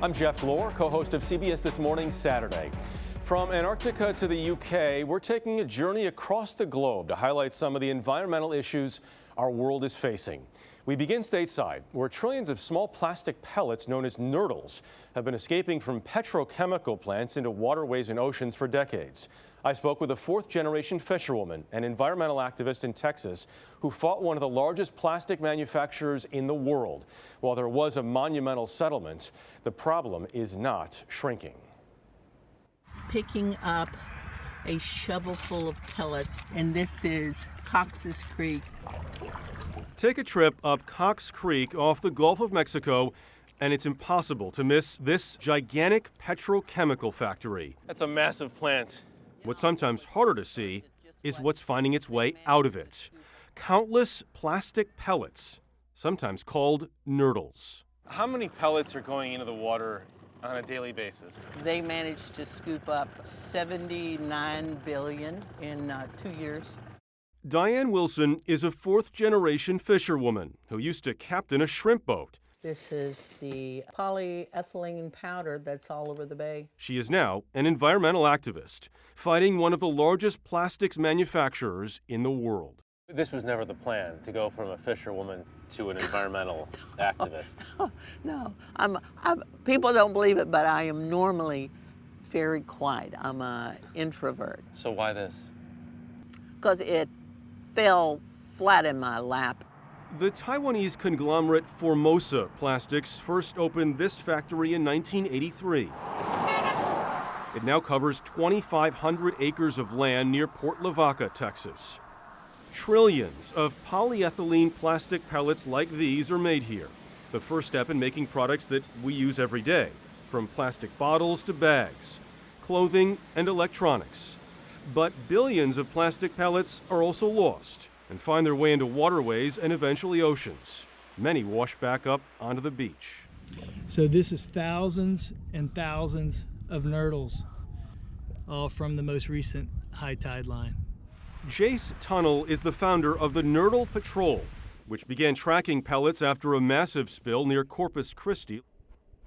I'm Jeff Glor, co-host of CBS This Morning Saturday. From Antarctica to the UK, we're taking a journey across the globe to highlight some of the environmental issues our world is facing. We begin stateside, where trillions of small plastic pellets known as nurdles have been escaping from petrochemical plants into waterways and oceans for decades. I spoke with a fourth-generation fisherwoman and environmental activist in Texas who fought one of the largest plastic manufacturers in the world. While there was a monumental settlement, the problem is not shrinking. Picking up a shovel full of pellets, and this is Cox's Creek. Take a trip up Cox Creek off the Gulf of Mexico, and it's impossible to miss this gigantic petrochemical factory. That's a massive plant. What's sometimes harder to see is what's finding its way out of it. Countless plastic pellets, sometimes called nurdles. How many pellets are going into the water on a daily basis? They managed to scoop up 79 billion in 2 years. Diane Wilson is a fourth-generation fisherwoman who used to captain a shrimp boat. This is the polyethylene powder that's all over the bay. She is now an environmental activist, fighting one of the largest plastics manufacturers in the world. This was never the plan, to go from a fisherwoman to an environmental activist. No, people don't believe it, but I am normally very quiet. I'm an introvert. So why this? Because it fell flat in my lap. The Taiwanese conglomerate Formosa Plastics first opened this factory in 1983. It now covers 2,500 acres of land near Port Lavaca, Texas. Trillions of polyethylene plastic pellets like these are made here, the first step in making products that we use every day, from plastic bottles to bags, clothing and electronics. But billions of plastic pellets are also lost and find their way into waterways and eventually oceans. Many wash back up onto the beach. So this is thousands and thousands of nurdles, all from the most recent high tide line. Jace Tunnel is the founder of the Nurdle Patrol, which began tracking pellets after a massive spill near Corpus Christi.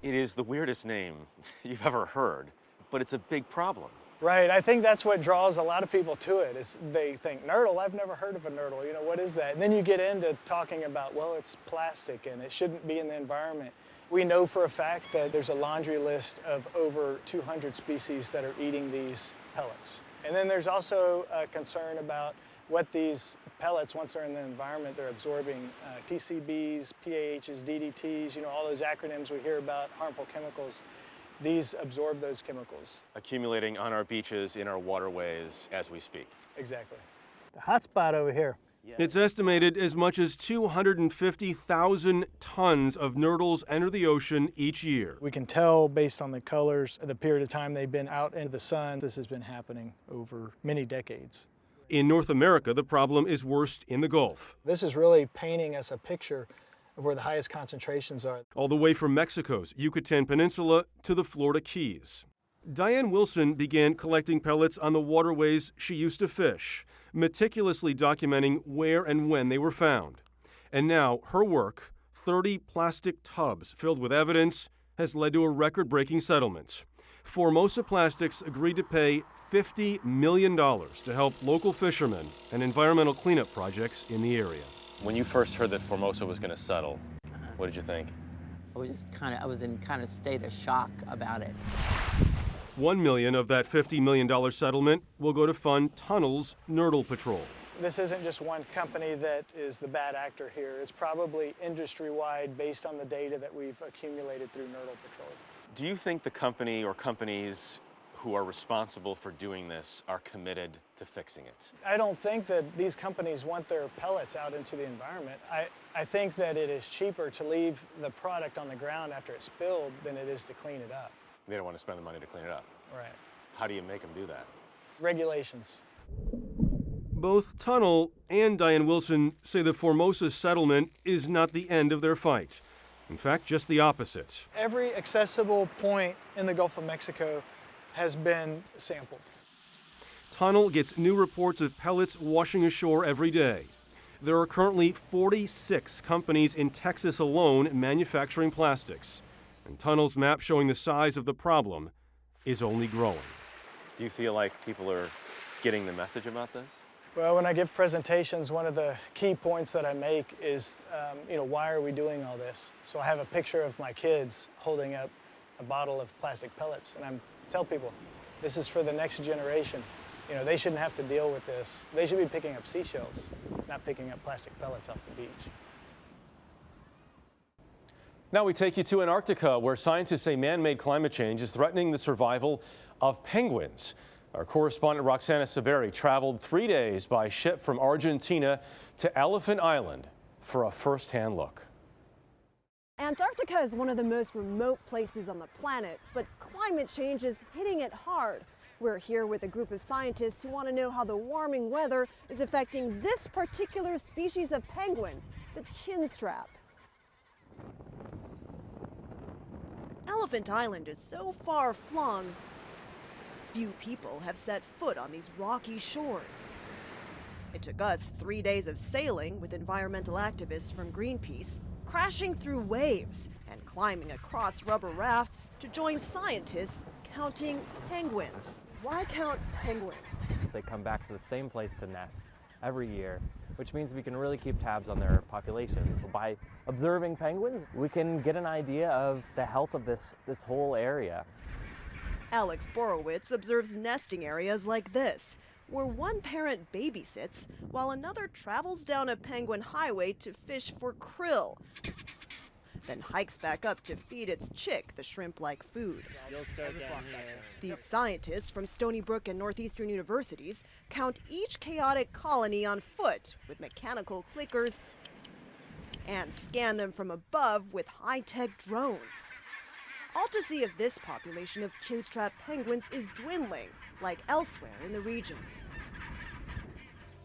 It is the weirdest name you've ever heard, but it's a big problem. Right, I think that's what draws a lot of people to it, is they think, nurdle, I've never heard of a nurdle, what is that? And then you get into talking about, well, it's plastic and it shouldn't be in the environment. We know for a fact that there's a laundry list of over 200 species that are eating these pellets. And then there's also a concern about what these pellets, once they're in the environment, they're absorbing PCBs, PAHs, DDTs, all those acronyms we hear about, harmful chemicals. These absorb those chemicals. Accumulating on our beaches, in our waterways as we speak. Exactly. The hot spot over here. It's estimated as much as 250,000 tons of nurdles enter the ocean each year. We can tell based on the colors, the period of time they've been out into the sun. This has been happening over many decades. In North America, the problem is worst in the Gulf. This is really painting us a picture of where the highest concentrations are. All the way from Mexico's Yucatan Peninsula to the Florida Keys. Diane Wilson began collecting pellets on the waterways she used to fish, meticulously documenting where and when they were found. And now her work, 30 plastic tubs filled with evidence, has led to a record-breaking settlement. Formosa Plastics agreed to pay $50 million to help local fishermen and environmental cleanup projects in the area. When you first heard that Formosa was going to settle, what did you think? I was in kind of state of shock about it. $1 million of that $50 million settlement will go to fund Tunnel's Nurdle Patrol. This isn't just one company that is the bad actor here. It's probably industry-wide based on the data that we've accumulated through Nurdle Patrol. Do you think the company or companies who are responsible for doing this are committed to fixing it? I don't think that these companies want their pellets out into the environment. I think that it is cheaper to leave the product on the ground after it's spilled than it is to clean it up. They don't want to spend the money to clean it up. Right. How do you make them do that? Regulations. Both Tunnel and Diane Wilson say the Formosa settlement is not the end of their fight. In fact, just the opposite. Every accessible point in the Gulf of Mexico has been sampled. Tunnel gets new reports of pellets washing ashore every day. There are currently 46 companies in Texas alone manufacturing plastics. And Tunnel's map showing the size of the problem is only growing. Do you feel like people are getting the message about this? Well, when I give presentations, one of the key points that I make is, why are we doing all this? So I have a picture of my kids holding up a bottle of plastic pellets, and I tell people, this is for the next generation. They shouldn't have to deal with this. They should be picking up seashells, not picking up plastic pellets off the beach. Now we take you to Antarctica, where scientists say man-made climate change is threatening the survival of penguins. Our correspondent Roxana Saberi traveled 3 days by ship from Argentina to Elephant Island for a first-hand look. Antarctica is one of the most remote places on the planet, but climate change is hitting it hard. We're here with a group of scientists who want to know how the warming weather is affecting this particular species of penguin, the chinstrap. Elephant Island is so far flung, few people have set foot on these rocky shores. It took us 3 days of sailing with environmental activists from Greenpeace, crashing through waves and climbing across rubber rafts to join scientists counting penguins. Why count penguins? They come back to the same place to nest every year, which means we can really keep tabs on their populations. So by observing penguins, we can get an idea of the health of this whole area. Alex Borowitz observes nesting areas like this, where one parent babysits while another travels down a penguin highway to fish for krill, then hikes back up to feed its chick the shrimp-like food. These scientists from Stony Brook and Northeastern universities count each chaotic colony on foot with mechanical clickers and scan them from above with high-tech drones. All to see if this population of chinstrap penguins is dwindling, like elsewhere in the region.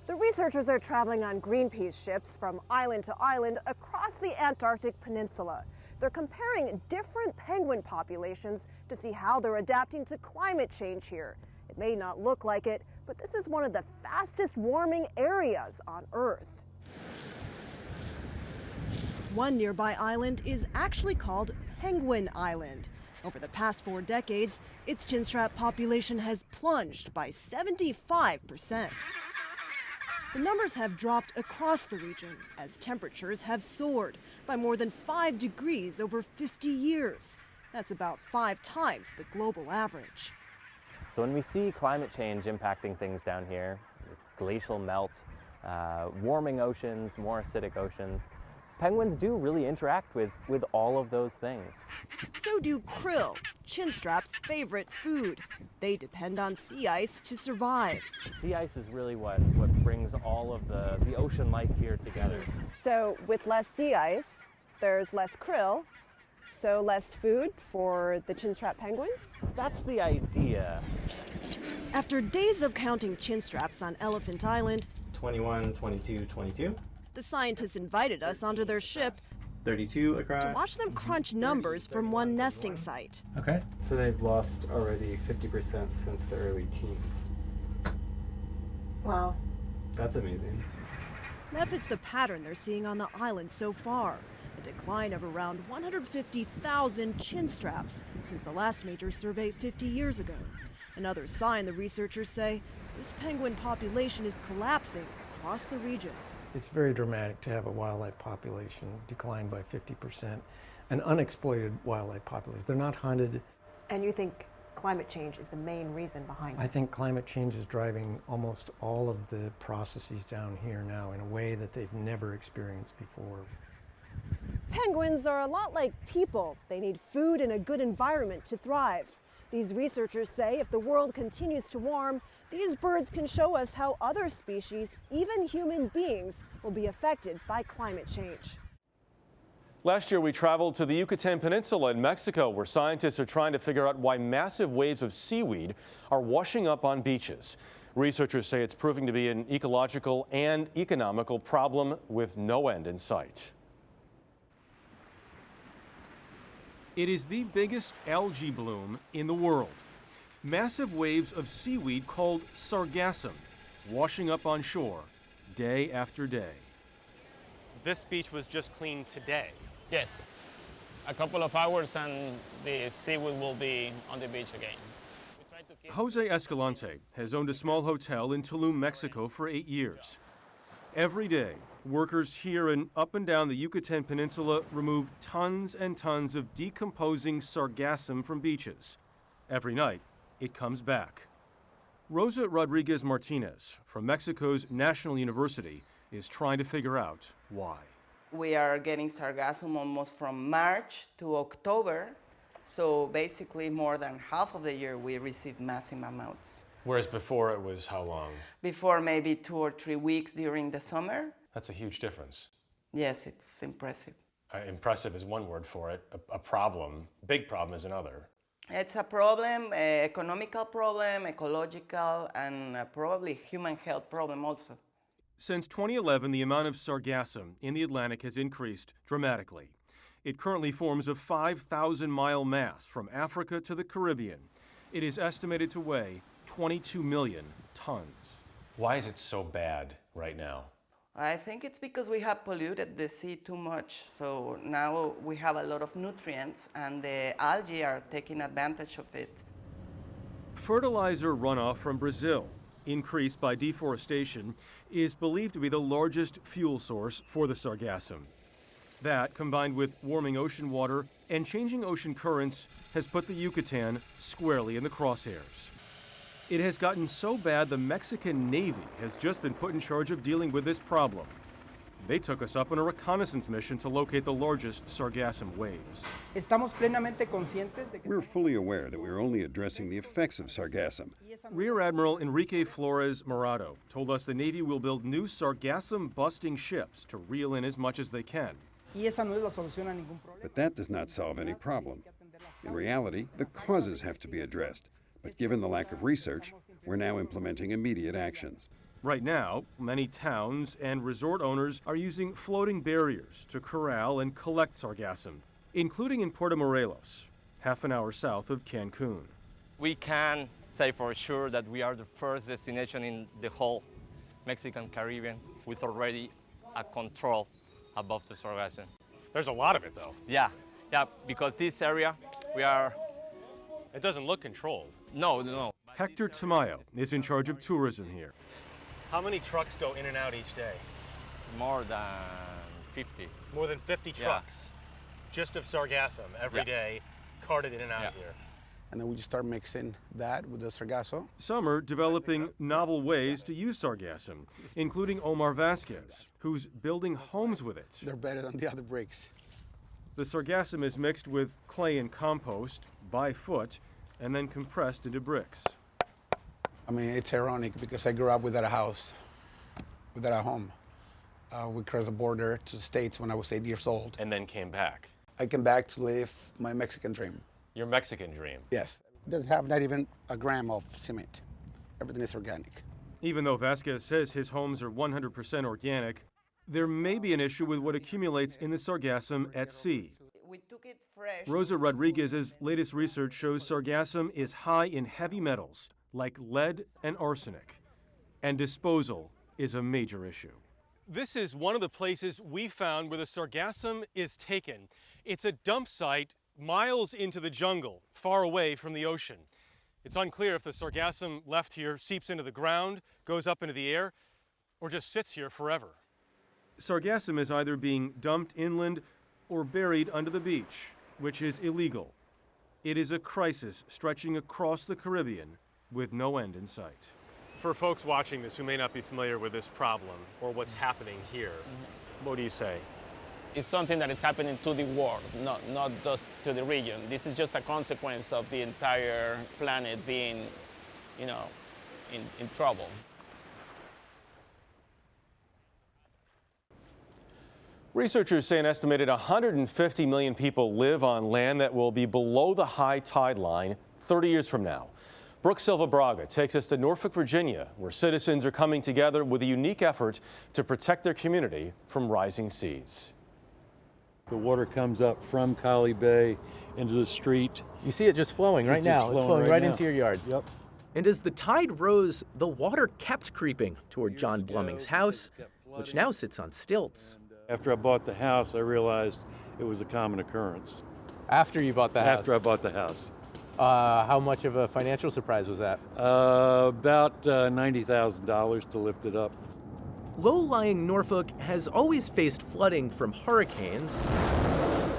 The researchers are traveling on Greenpeace ships from island to island across the Antarctic Peninsula. They're comparing different penguin populations to see how they're adapting to climate change here. It may not look like it, but this is one of the fastest warming areas on Earth. One nearby island is actually called Penguin Island. Over the past 4 decades, its chinstrap population has plunged by 75%. The numbers have dropped across the region as temperatures have soared by more than 5 degrees over 50 years. That's about 5 times the global average. So when we see climate change impacting things down here, glacial melt, warming oceans, more acidic oceans, penguins do really interact with all of those things. So do krill, chinstrap's favorite food. They depend on sea ice to survive. Sea ice is really what brings all of the ocean life here together. So with less sea ice, there's less krill, so less food for the chinstrap penguins? That's the idea. After days of counting chinstraps on Elephant Island, 21, 22, 22. The scientists invited us onto their ship 32 across. to watch them crunch numbers from one nesting site. Okay. So they've lost already 50% since the early teens. Wow. That's amazing. That fits the pattern they're seeing on the island so far. A decline of around 150,000 chinstraps since the last major survey 50 years ago. Another sign, the researchers say, this penguin population is collapsing across the region. It's very dramatic to have a wildlife population decline by 50%, an unexploited wildlife population. They're not hunted. And you think climate change is the main reason behind it? I think climate change is driving almost all of the processes down here now in a way that they've never experienced before. Penguins are a lot like people. They need food and a good environment to thrive. These researchers say if the world continues to warm, these birds can show us how other species, even human beings, will be affected by climate change. Last year, we traveled to the Yucatan Peninsula in Mexico, where scientists are trying to figure out why massive waves of seaweed are washing up on beaches. Researchers say it's proving to be an ecological and economical problem with no end in sight. It is the biggest algae bloom in the world. Massive waves of seaweed called sargassum washing up on shore day after day. This beach was just cleaned today. Yes. a couple of hours and the seaweed will be on the beach again. Jose Escalante has owned a small hotel in Tulum, Mexico for 8 years. Every day, workers here and up and down the Yucatan Peninsula remove tons and tons of decomposing sargassum from beaches. Every night, it comes back. Rosa Rodriguez Martinez from Mexico's National University is trying to figure out why. We are getting sargassum almost from March to October, so basically more than half of the year we receive massive amounts. Whereas before it was how long? Before maybe 2 or 3 weeks during the summer. That's a huge difference. Yes, it's impressive. Impressive is one word for it. A problem, big problem is another. It's a problem, economical problem, ecological, and probably human health problem also. Since 2011, the amount of sargassum in the Atlantic has increased dramatically. It currently forms a 5,000-mile mass from Africa to the Caribbean. It is estimated to weigh 22 million tons. Why is it so bad right now? I think it's because we have polluted the sea too much. So now we have a lot of nutrients and the algae are taking advantage of it. Fertilizer runoff from Brazil, increased by deforestation, is believed to be the largest fuel source for the sargassum. That, combined with warming ocean water and changing ocean currents, has put the Yucatan squarely in the crosshairs. It has gotten so bad the Mexican Navy has just been put in charge of dealing with this problem. They took us up on a reconnaissance mission to locate the largest sargassum waves. We're fully aware that we're only addressing the effects of sargassum. Rear Admiral Enrique Flores Morado told us the Navy will build new sargassum-busting ships to reel in as much as they can. But that does not solve any problem. In reality, the causes have to be addressed. But given the lack of research, we're now implementing immediate actions. Right now, many towns and resort owners are using floating barriers to corral and collect sargassum, including in Puerto Morelos, half an hour south of Cancun. We can say for sure that we are the first destination in the whole Mexican Caribbean with already a control above the sargassum. There's a lot of it, though. Yeah, because this area, It doesn't look controlled. No. Hector Tamayo is in charge of tourism here. How many trucks go in and out each day? More than 50. More than 50 trucks, just of sargassum every day, carted in and out here. And then we just start mixing that with the sargasso. Some are developing novel ways to use sargassum, including Omar Vasquez, who's building homes with it. They're better than the other bricks. The sargassum is mixed with clay and compost by foot and then compressed into bricks. I mean, it's ironic because I grew up without a house, without a home. We crossed the border to the States when I was 8 years old. And then came back. I came back to live my Mexican dream. Your Mexican dream? Yes. It doesn't have not even a gram of cement. Everything is organic. Even though Vasquez says his homes are 100% organic, there may be an issue with what accumulates in the sargassum at sea. We took it fresh. Rosa Rodriguez's latest research shows sargassum is high in heavy metals like lead and arsenic, and disposal is a major issue. This is one of the places we found where the sargassum is taken. It's a dump site miles into the jungle, far away from the ocean. It's unclear if the sargassum left here seeps into the ground, goes up into the air, or just sits here forever. Sargassum is either being dumped inland or buried under the beach, which is illegal. It is a crisis stretching across the Caribbean with no end in sight. For folks watching this who may not be familiar with this problem or what's happening here, what do you say? It's something that is happening to the world, not just to the region. This is just a consequence of the entire planet being, in trouble. Researchers say an estimated 150 million people live on land that will be below the high tide line 30 years from now. Brooke Silva Braga takes us to Norfolk, Virginia, where citizens are coming together with a unique effort to protect their community from rising seas. The water comes up from Collie Bay into the street. You see it just flowing right now. It's flowing right into your yard. Yep. And as the tide rose, the water kept creeping toward John Bluming's house, which now sits on stilts. After I bought the house, I realized it was a common occurrence. After you bought the house? After I bought the house. How much of a financial surprise was that? About $90,000 to lift it up. Low-lying Norfolk has always faced flooding from hurricanes,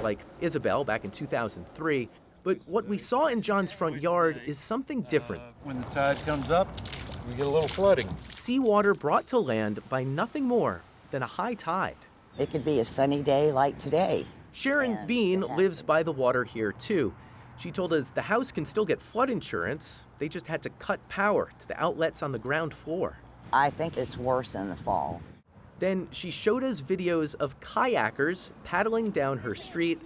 like Isabel back in 2003, but what we saw in John's front yard is something different. When the tide comes up, we get a little flooding. Seawater brought to land by nothing more than a high tide. It could be a sunny day like today. Sharon Bean lives by the water here too. She told us the house can still get flood insurance. They just had to cut power to the outlets on the ground floor. I think it's worse in the fall. Then she showed us videos of kayakers paddling down her street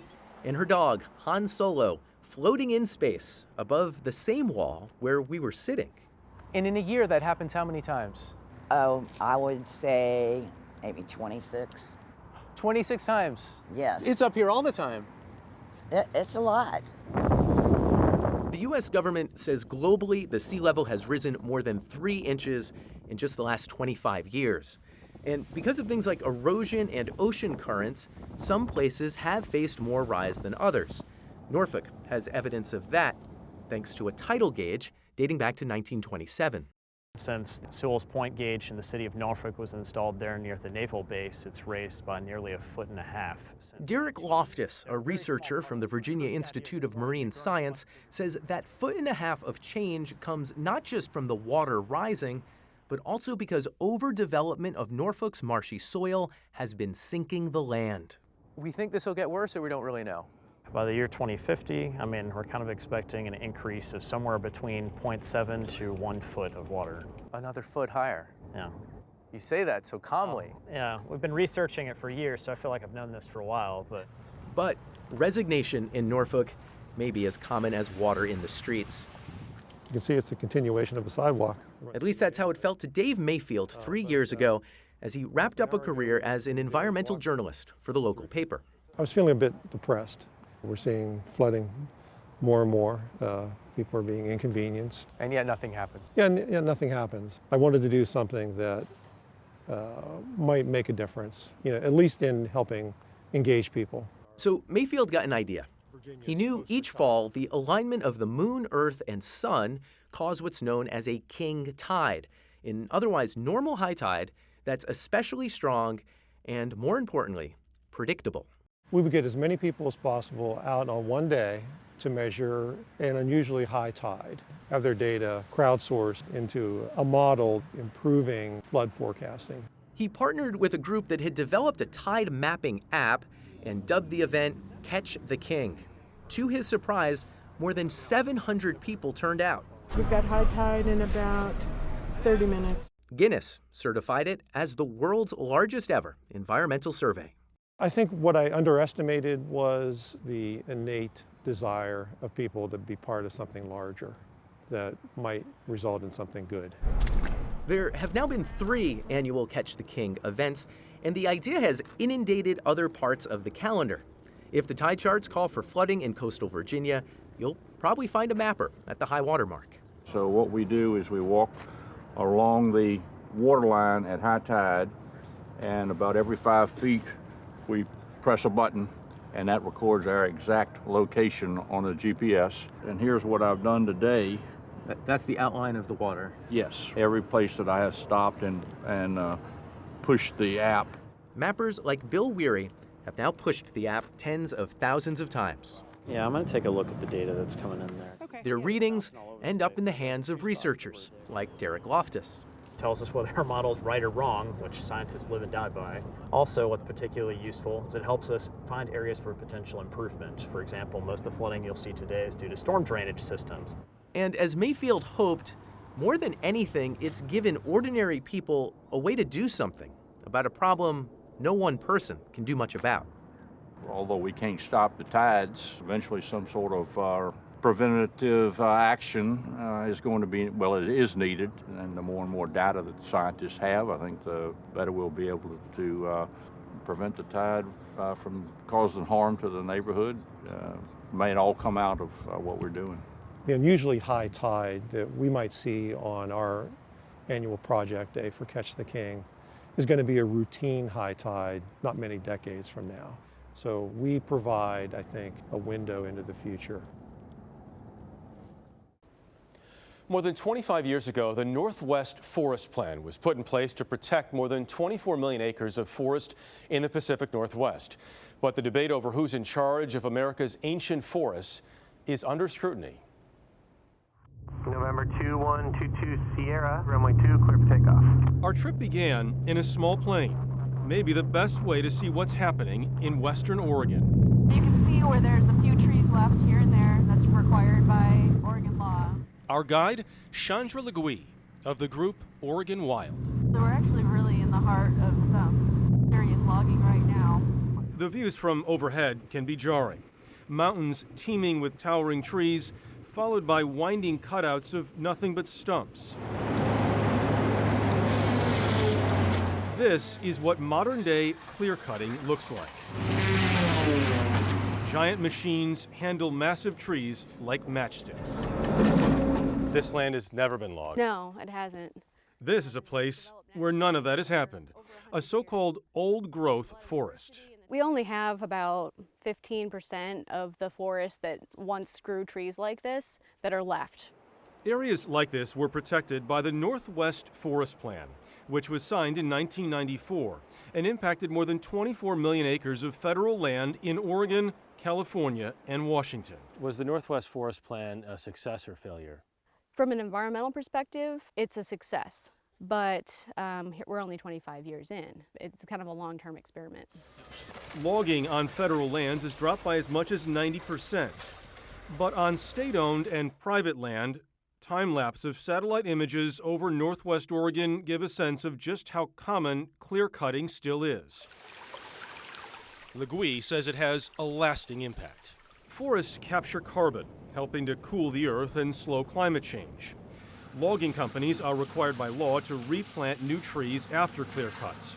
and her dog, Han Solo, floating in space above the same wall where we were sitting. And in a year, that happens how many times? Oh, I would say maybe 26. 26 times? Yes. It's up here all the time. It's a lot. The U.S. government says globally the sea level has risen more than 3 inches in just the last 25 years. And because of things like erosion and ocean currents, some places have faced more rise than others. Norfolk has evidence of that, thanks to a tidal gauge dating back to 1927. Since Sewell's Point gauge in the city of Norfolk was installed there near the naval base, it's raised by nearly 1.5 feet. Derek Loftus, a researcher from the Virginia Institute of Marine Science, says that 1.5 feet of change comes not just from the water rising, but also because overdevelopment of Norfolk's marshy soil has been sinking the land. We think this will get worse, or we don't really know? By the year 2050, we're kind of expecting an increase of somewhere between 0.7 to 1 foot of water. Another foot higher? Yeah. You say that so calmly. Yeah, we've been researching it for years, so I feel like I've known this for a while, But resignation in Norfolk may be as common as water in the streets. You can see it's the continuation of a sidewalk. At least that's how it felt to Dave Mayfield 3 years ago as he wrapped up a career as an environmental journalist for the local paper. I was feeling a bit depressed. We're seeing flooding more and more. People are being inconvenienced. And yet nothing happens. Yeah, nothing happens. I wanted to do something that might make a difference, at least in helping engage people. So Mayfield got an idea. He knew each fall the alignment of the moon, earth, and sun cause what's known as a king tide, an otherwise normal high tide that's especially strong and, more importantly, predictable. We would get as many people as possible out on one day to measure an unusually high tide, have their data crowdsourced into a model improving flood forecasting. He partnered with a group that had developed a tide mapping app and dubbed the event Catch the King. To his surprise, more than 700 people turned out. We've got high tide in about 30 minutes. Guinness certified it as the world's largest ever environmental survey. I think what I underestimated was the innate desire of people to be part of something larger that might result in something good. There have now been 3 annual Catch the King events, and the idea has inundated other parts of the calendar. If the tide charts call for flooding in coastal Virginia, you'll probably find a mapper at the high water mark. So what we do is we walk along the water line at high tide, and about every 5 feet we press a button, and that records our exact location on the GPS. And here's what I've done today. That's the outline of the water? Yes, every place that I have stopped and pushed the app. Mappers like Bill Weary have now pushed the app tens of thousands of times. Yeah, I'm going to take a look at the data that's coming in there. Okay. Their readings end up in the hands of researchers like Derek Loftus. Tells us whether our model is right or wrong, which scientists live and die by. Also, what's particularly useful is it helps us find areas for potential improvement. For example, most of the flooding you'll see today is due to storm drainage systems. And as Mayfield hoped, more than anything, it's given ordinary people a way to do something about a problem no one person can do much about. Although we can't stop the tides, eventually some sort of preventative action is going to be, well, it is needed. And the more and more data that scientists have, I think the better we'll be able to prevent the tide from causing harm to the neighborhood. May it all come out of what we're doing. The unusually high tide that we might see on our annual project day for Catch the King is going to be a routine high tide not many decades from now. So we provide, I think, a window into the future. More than 25 years ago, the Northwest Forest Plan was put in place to protect more than 24 million acres of forest in the Pacific Northwest. But the debate over who's in charge of America's ancient forests is under scrutiny. November 2122 Sierra, runway 2, clear for takeoff. Our trip began in a small plane, maybe the best way to see what's happening in Western Oregon. You can see where there's a few trees left here and there. That's required by Oregon law. Our guide, Chandra Legui of the group Oregon Wild. So we're actually really in the heart of some serious logging right now. The views from overhead can be jarring. Mountains teeming with towering trees, followed by winding cutouts of nothing but stumps. This is what modern-day clear-cutting looks like. Giant machines handle massive trees like matchsticks. This land has never been logged. No, it hasn't. This is a place where none of that has happened, a so-called old-growth forest. We only have about 15% of the forest that once grew trees like this that are left. Areas like this were protected by the Northwest Forest Plan, which was signed in 1994 and impacted more than 24 million acres of federal land in Oregon, California, and Washington. Was the Northwest Forest Plan a success or failure? From an environmental perspective, it's a success, but we're only 25 years in. It's kind of a long-term experiment. Logging on federal lands has dropped by as much as 90%. But on state-owned and private land, time-lapse of satellite images over Northwest Oregon give a sense of just how common clear-cutting still is. Legui says it has a lasting impact. Forests capture carbon, helping to cool the earth and slow climate change. Logging companies are required by law to replant new trees after clear cuts.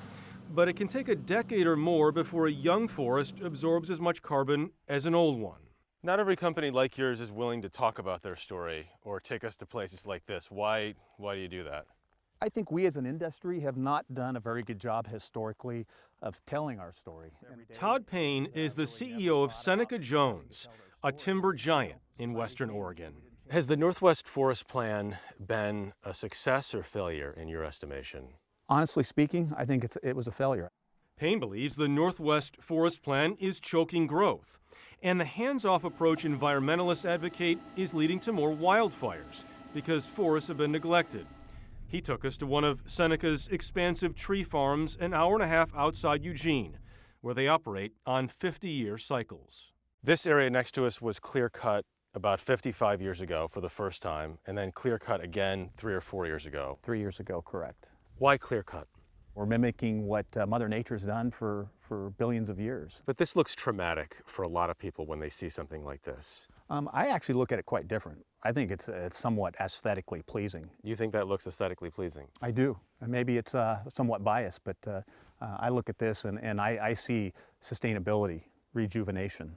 But it can take a decade or more before a young forest absorbs as much carbon as an old one. Not every company like yours is willing to talk about their story or take us to places like this. Why do you do that? I think we as an industry have not done a very good job historically of telling our story. Todd Payne is the CEO of Seneca Jones, a timber giant in Western Oregon. Has the Northwest Forest Plan been a success or failure in your estimation? Honestly speaking, I think it was a failure. Payne believes the Northwest Forest Plan is choking growth, and the hands-off approach environmentalists advocate is leading to more wildfires because forests have been neglected. He took us to one of Seneca's expansive tree farms an hour and a half outside Eugene, where they operate on 50-year cycles. This area next to us was clear-cut about 55 years ago for the first time, and then clear-cut again 3 or 4 years ago. 3 years ago, correct. Why clear-cut? We're mimicking what Mother Nature's done for billions of years. But this looks traumatic for a lot of people when they see something like this. I actually look at it quite different. I think it's somewhat aesthetically pleasing. You think that looks aesthetically pleasing? I do. And maybe it's somewhat biased, but I look at this and I see sustainability, rejuvenation.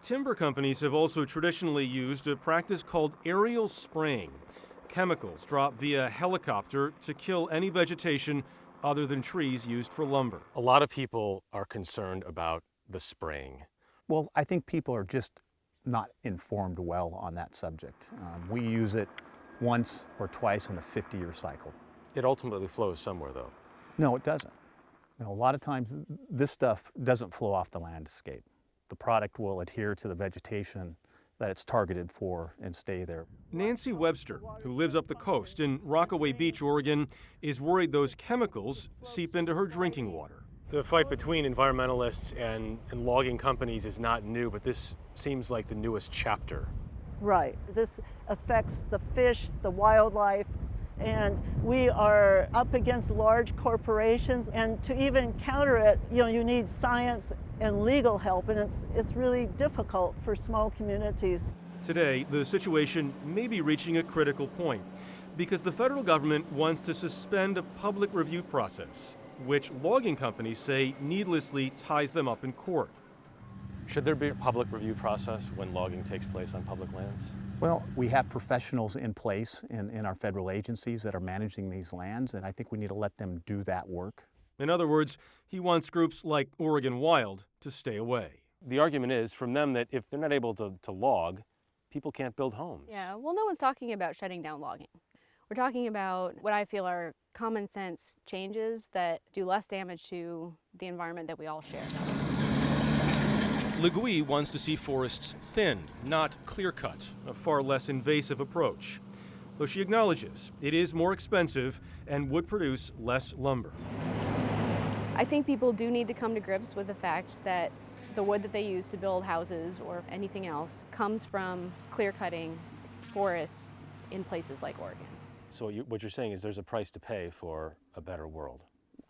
Timber companies have also traditionally used a practice called aerial spraying. Chemicals dropped via helicopter to kill any vegetation other than trees used for lumber. A lot of people are concerned about the spraying. Well, I think people are just not informed well on that subject. We use it once or twice in a 50-year cycle. It ultimately flows somewhere, though. No, it doesn't. You know, a lot of times this stuff doesn't flow off the landscape. The product will adhere to the vegetation that it's targeted for and stay there. Nancy Webster, who lives up the coast in Rockaway Beach, Oregon, is worried those chemicals seep into her drinking water. The fight between environmentalists and logging companies is not new, but this seems like the newest chapter. Right. This affects the fish, the wildlife, and we are up against large corporations, and to even counter it, you need science and legal help, and it's really difficult for small communities. Today, the situation may be reaching a critical point because the federal government wants to suspend a public review process, which logging companies say needlessly ties them up in court. Should there be a public review process when logging takes place on public lands? Well, we have professionals in place in our federal agencies that are managing these lands, and I think we need to let them do that work. In other words, he wants groups like Oregon Wild to stay away. The argument is from them that if they're not able to log, people can't build homes. Yeah, well, no one's talking about shutting down logging. We're talking about what I feel are common sense changes that do less damage to the environment that we all share. Legui wants to see forests thinned, not clear-cut, a far less invasive approach. Though she acknowledges it is more expensive and would produce less lumber. I think people do need to come to grips with the fact that the wood that they use to build houses or anything else comes from clear-cutting forests in places like Oregon. So what you're saying is there's a price to pay for a better world.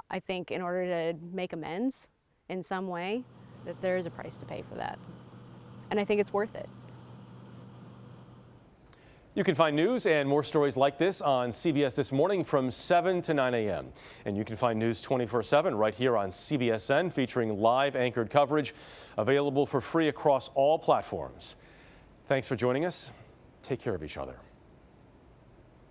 I think in order to make amends in some way, that there is a price to pay for that. And I think it's worth it. You can find news and more stories like this on CBS This Morning from 7 to 9 a.m. And you can find news 24/7 right here on CBSN, featuring live anchored coverage available for free across all platforms. Thanks for joining us. Take care of each other.